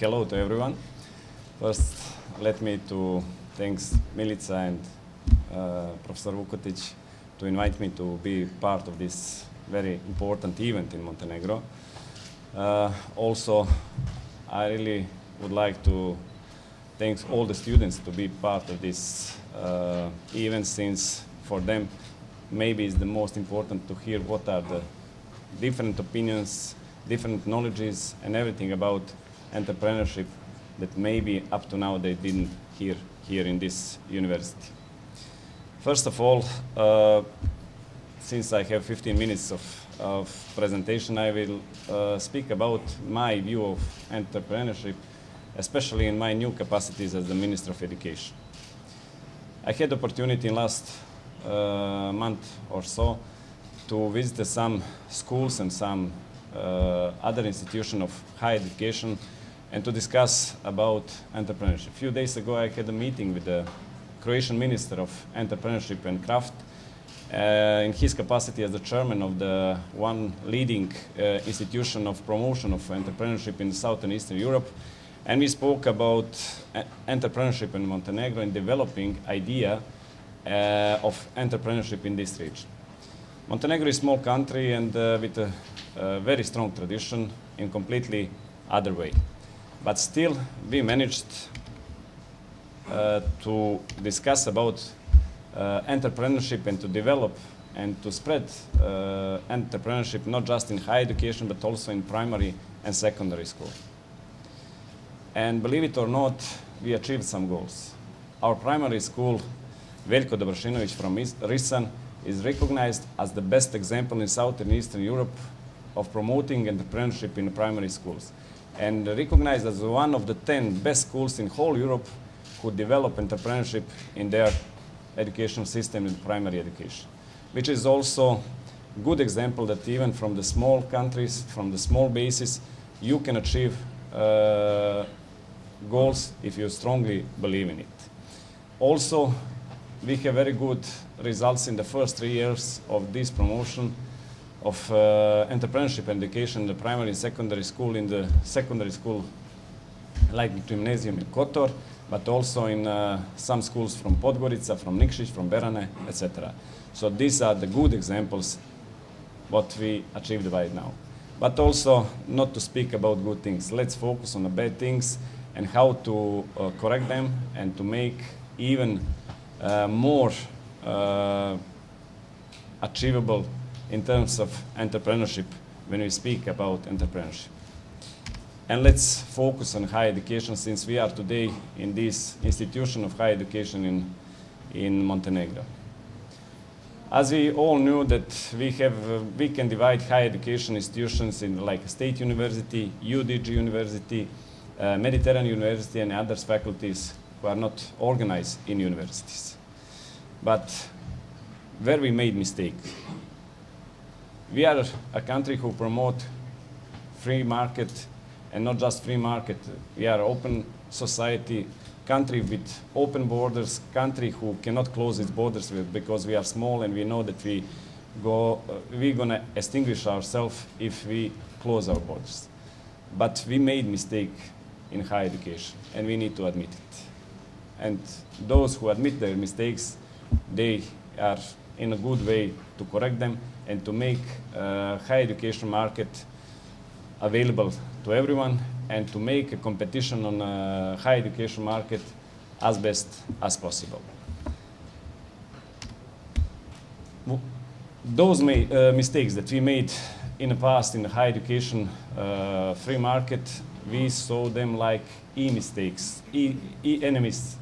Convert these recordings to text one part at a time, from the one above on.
hello to everyone. First, let me to thanks Milica and Professor Vukotić to invite me to be part of this very important event in Montenegro. Also, I really would like to thank all the students to be part of this event, since for them maybe it's the most important to hear what are the different opinions, different knowledges and everything about entrepreneurship that maybe up to now they didn't hear here in this university. First of all, since I have 15 minutes of presentation, I will speak about my view of entrepreneurship, especially in my new capacities as the Minister of Education. I had the opportunity in last month or so to visit some schools and some other institutions of higher education and to discuss about entrepreneurship. A few days ago I had a meeting with the Croatian Minister of Entrepreneurship and Craft in his capacity as the chairman of the one leading institution of promotion of entrepreneurship in Southern Eastern Europe. And we spoke about entrepreneurship in Montenegro and developing idea of entrepreneurship in this region. Montenegro is a small country and with a very strong tradition in completely other way. But still, we managed to discuss about entrepreneurship and to develop and to spread entrepreneurship not just in higher education but also in primary and secondary school. And believe it or not, we achieved some goals. Our primary school, Veljko Dobršinović from Risan, is recognized as the best example in Southern Eastern Europe of promoting entrepreneurship in primary schools, and recognized as one of the 10 best schools in whole Europe who develop entrepreneurship in their education system in primary education, which is also a good example that even from the small countries, from the small bases, you can achieve goals if you strongly believe in it. Also, we have very good results in the first 3 years of this promotion of entrepreneurship education in the primary and secondary school, in the secondary school like gymnasium in Kotor, but also in some schools from Podgorica, from Nikšić, from Berane, etc. So these are the good examples what we achieved right now. But also not to speak about good things. Let's focus on the bad things and how to correct them and to make even more achievable in terms of entrepreneurship when we speak about entrepreneurship. And let's focus on higher education, since we are today in this institution of higher education in Montenegro. As we all knew that we can divide higher education institutions in like State University, UDG University, Mediterranean University and other faculties who are not organized in universities. But where we made mistake. We are a country who promote free market, and not just free market. We are open society, country with open borders, country who cannot close its borders because we are small and we know that we're gonna extinguish ourselves if we close our borders. But we made mistake in higher education and we need to admit it. And those who admit their mistakes, they are in a good way to correct them and to make higher education market available to everyone and to make a competition on a higher education market as best as possible. Those mistakes that we made in the past in the higher education free market, we saw them like mistakes, enemies.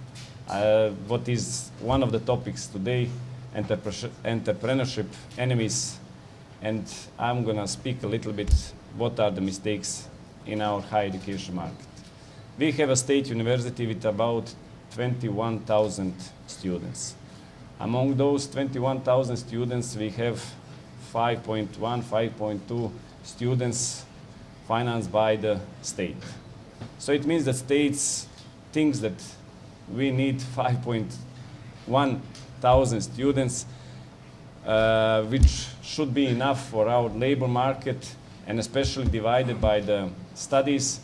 What is one of the topics today, entrepreneurship enemies, and I'm gonna speak a little bit what are the mistakes in our higher education market. We have a state university with about 21,000 students. Among those 21,000 students, we have 5.1, 5.2 students financed by the state. So it means that states think that we need 5.1 thousand students, which should be enough for our labor market, and especially divided by the studies,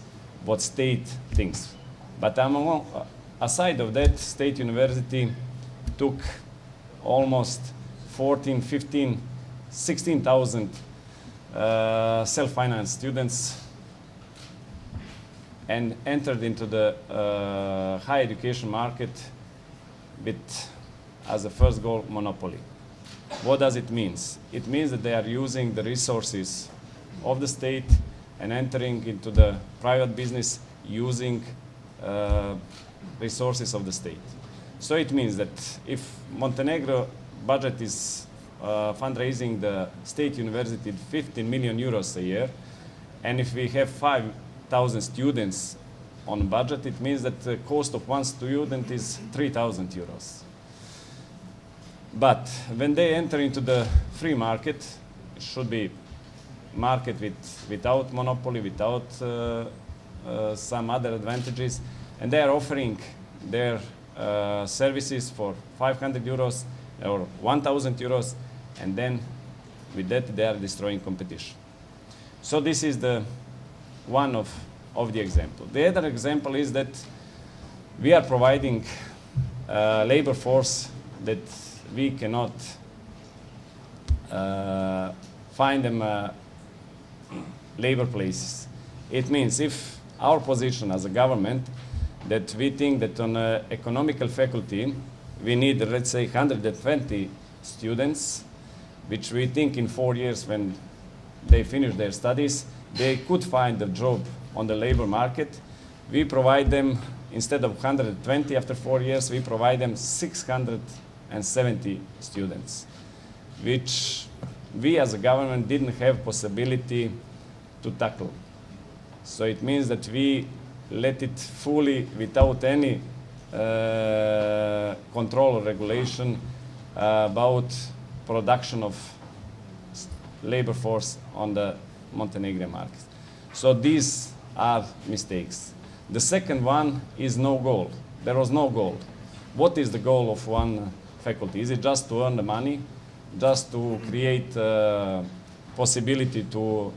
what state thinks. But aside of that, state university took almost 14, 15, 16,000 self-financed students and entered into the higher education market with, as a first goal, monopoly. What does it mean? It means that they are using the resources of the state and entering into the private business using resources of the state. So it means that if Montenegro budget is fundraising the state university 15 million euros a year, and if we have 5,000 students on budget, it means that the cost of one student is 3,000 euros. But when they enter into the free market, it should be market without monopoly, without some other advantages, and they are offering their services for 500 euros or 1,000 euros, and then with that they are destroying competition. So this is the one of the example. The other example is that we are providing labor force that we cannot find them labor places. It means if our position as a government that we think that on an economical faculty we need, let's say, 120 students, which we think in 4 years when they finish their studies, they could find a job on the labor market. We provide them, instead of 120 after 4 years, we provide them 670 students, which we as a government didn't have possibility to tackle. So it means that we let it fully without any control or regulation about production of labor force on the Montenegrin market. So these are mistakes. The second one is no goal. There was no goal. What is the goal of one faculty? Is it just to earn the money? Just to create possibility to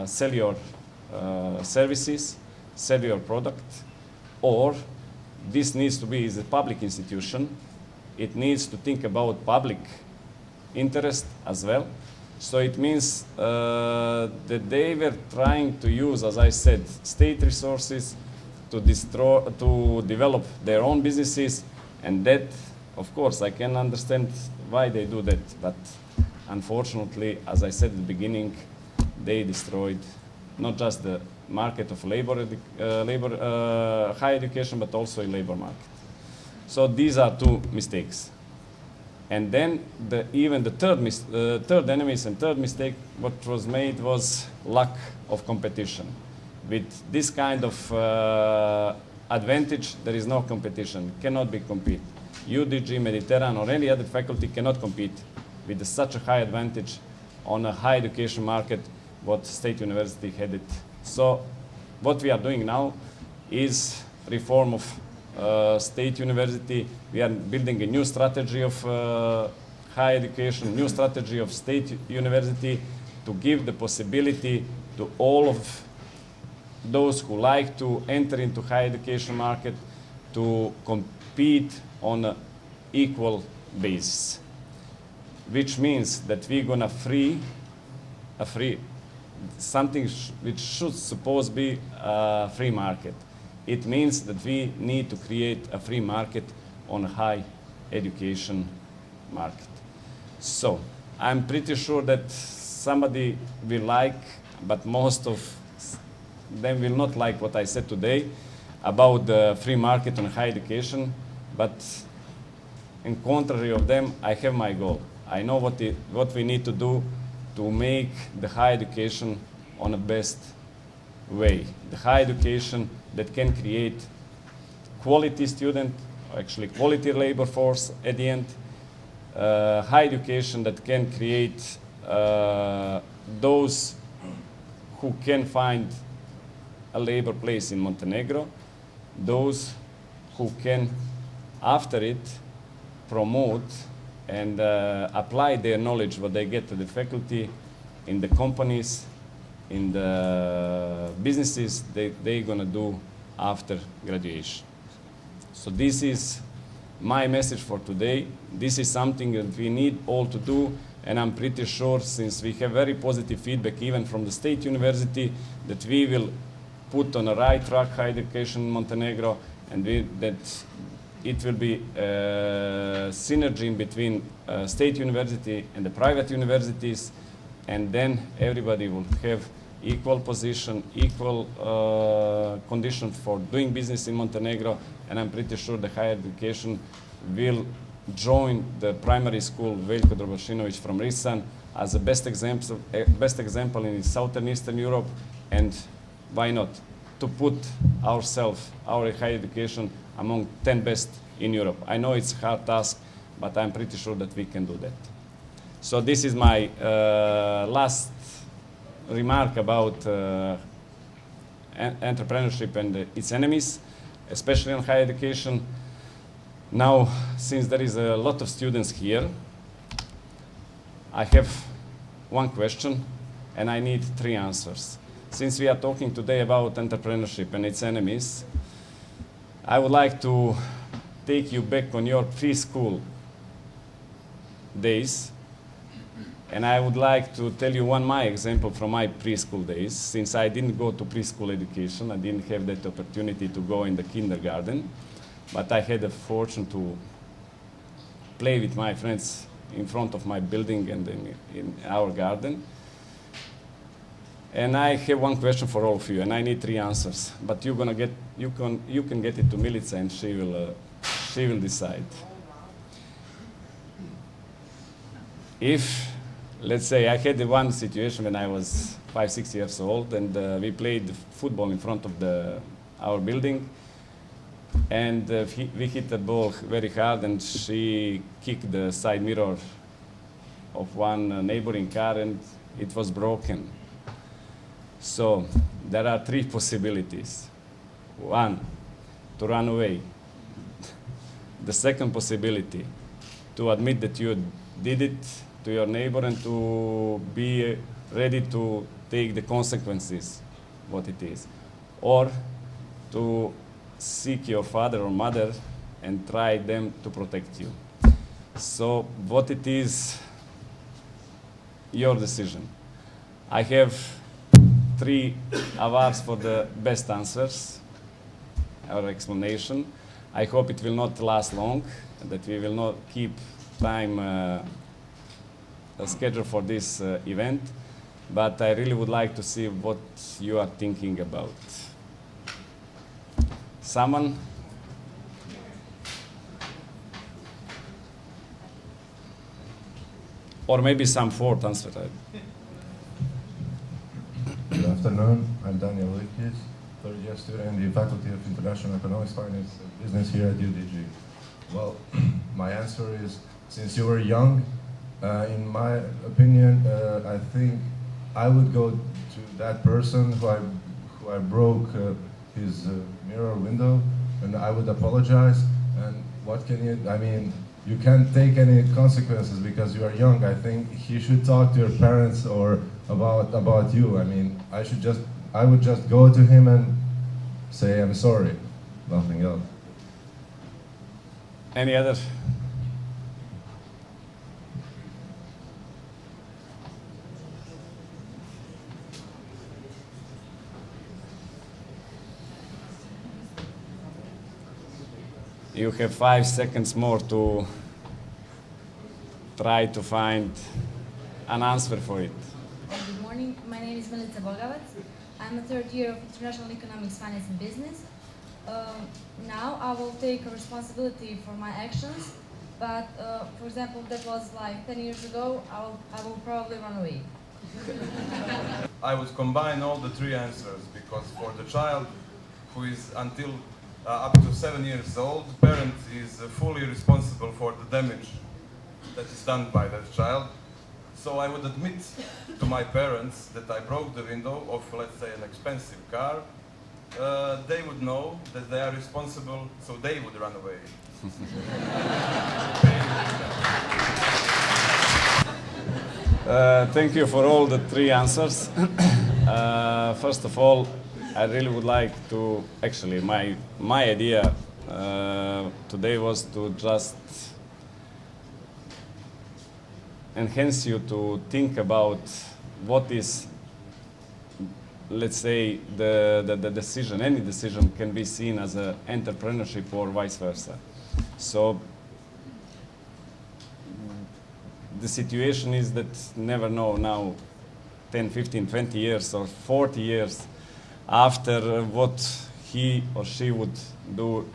sell your services, sell your product? Or this needs to be a public institution. It needs to think about public interest as well. So it means that they were trying to use, as I said, state resources to develop their own businesses, and that, of course, I can understand why they do that, but unfortunately, as I said at the beginning, they destroyed not just the market of higher education, but also a labor market. So these are two mistakes. And then even the third enemies and third mistake what was made was lack of competition. With this kind of advantage, there is no competition, cannot be compete. UDG, Mediterranean, or any other faculty cannot compete with such a high advantage on a high education market what State University had it. So what we are doing now is reform of State University. We are building a new strategy of higher education, new strategy of State University to give the possibility to all of those who like to enter into higher education market to compete on an equal basis, which means that we're gonna free something which should suppose be a free market. It means that we need to create a free market on a high education market. So I'm pretty sure that somebody will like, but most of them will not like what I said today about the free market on higher education, but in contrary of them, I have my goal. I know what we need to do to make the higher education on the best way. The higher education that can create quality student, actually quality labor force at the end. Higher education that can create those who can find a labor place in Montenegro, those who can, after it, promote and apply their knowledge, what they get to the faculty, in the companies, in the businesses they're gonna do after graduation. So this is my message for today. This is something that we need all to do, and I'm pretty sure, since we have very positive feedback even from the state university, that we will put on a right track higher education in Montenegro, and that it will be a synergy between state university and the private universities, and then everybody will have equal position, equal conditions for doing business in Montenegro, and I'm pretty sure the higher education will join the primary school Veljko Drobošinović from Risan as a best example in Southern Eastern Europe, and why not to put ourselves, our higher education, among 10 best in Europe. I know it's a hard task, but I'm pretty sure that we can do that. So this is my last remark about entrepreneurship and its enemies, especially on higher education. Now, since there is a lot of students here, I have one question, and I need 3 answers. Since we are talking today about entrepreneurship and its enemies, I would like to take you back on your preschool days, and I would like to tell you my example from my preschool days. Since I didn't go to preschool education, I didn't have that opportunity to go in the kindergarten, but I had the fortune to play with my friends in front of my building and in our garden. And I have one question for all of you, and I need 3 answers. But you can get it to Milica, and she will decide. If, let's say, I had one situation when I was 5-6 years old, and we played football in front of our building, and we hit the ball very hard, and she kicked the side mirror of one neighboring car, and it was broken. So there are 3 possibilities. 1, to run away. The second possibility, to admit that you did it to your neighbor and to be ready to take the consequences, what it is. Or to seek your father or mother and try them to protect you. So what it is, your decision. I have 3 awards for the best answers, our explanation. I hope it will not last long, that we will not keep time schedule for this event, but I really would like to see what you are thinking about. Someone? Or maybe some 4th answer. Good afternoon, I'm Daniel Likic, 3rd year student in the Faculty of International Economics, Finance and Business here at UDG. Well, my answer is, since you were young, in my opinion, I think I would go to that person who I broke his mirror window, and I would apologize. And what can you, I mean, you can't take any consequences because you are young. I think he should talk to your parents or about you. I mean, I would just go to him and say, I'm sorry, nothing else. Any other? You have 5 seconds more to try to find an answer for it. Good morning, my name is Milica Bogavac. I'm a 3rd year of International Economics, Finance and Business. Now I will take responsibility for my actions, but for example, that was like 10 years ago, I will probably run away. I would combine all the 3 answers, because for the child who is until up to 7 years old, parent is fully responsible for the damage that is done by that child. So I would admit to my parents that I broke the window of, let's say, an expensive car. They would know that they are responsible, so they would run away. Thank you for all the 3 answers. First of all, I really would like to, actually, my idea today was to just enhance you to think about what is, let's say, the decision, any decision can be seen as an entrepreneurship or vice versa. So the situation is that never know now 10, 15, 20 years or 40 years after what he or she would do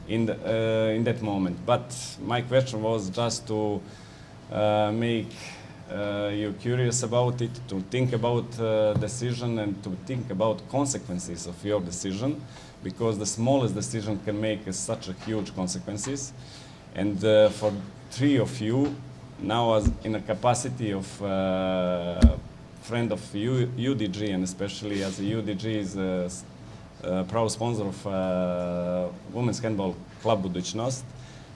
in that moment. But my question was just to make you curious about it, to think about decision and to think about consequences of your decision, because the smallest decision can make such a huge consequences. And for three of you, now as in a capacity of friend of UDG, and especially as a UDG is a proud sponsor of Women's Handball Club Budućnost,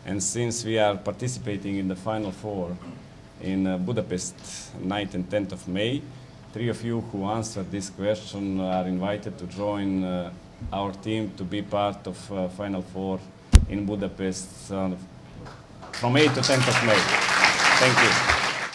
and since we are participating in the Final Four in Budapest 9th and 10th of May, three of you who answered this question are invited to join our team to be part of Final Four in Budapest from 8th to 10th of May. Thank you.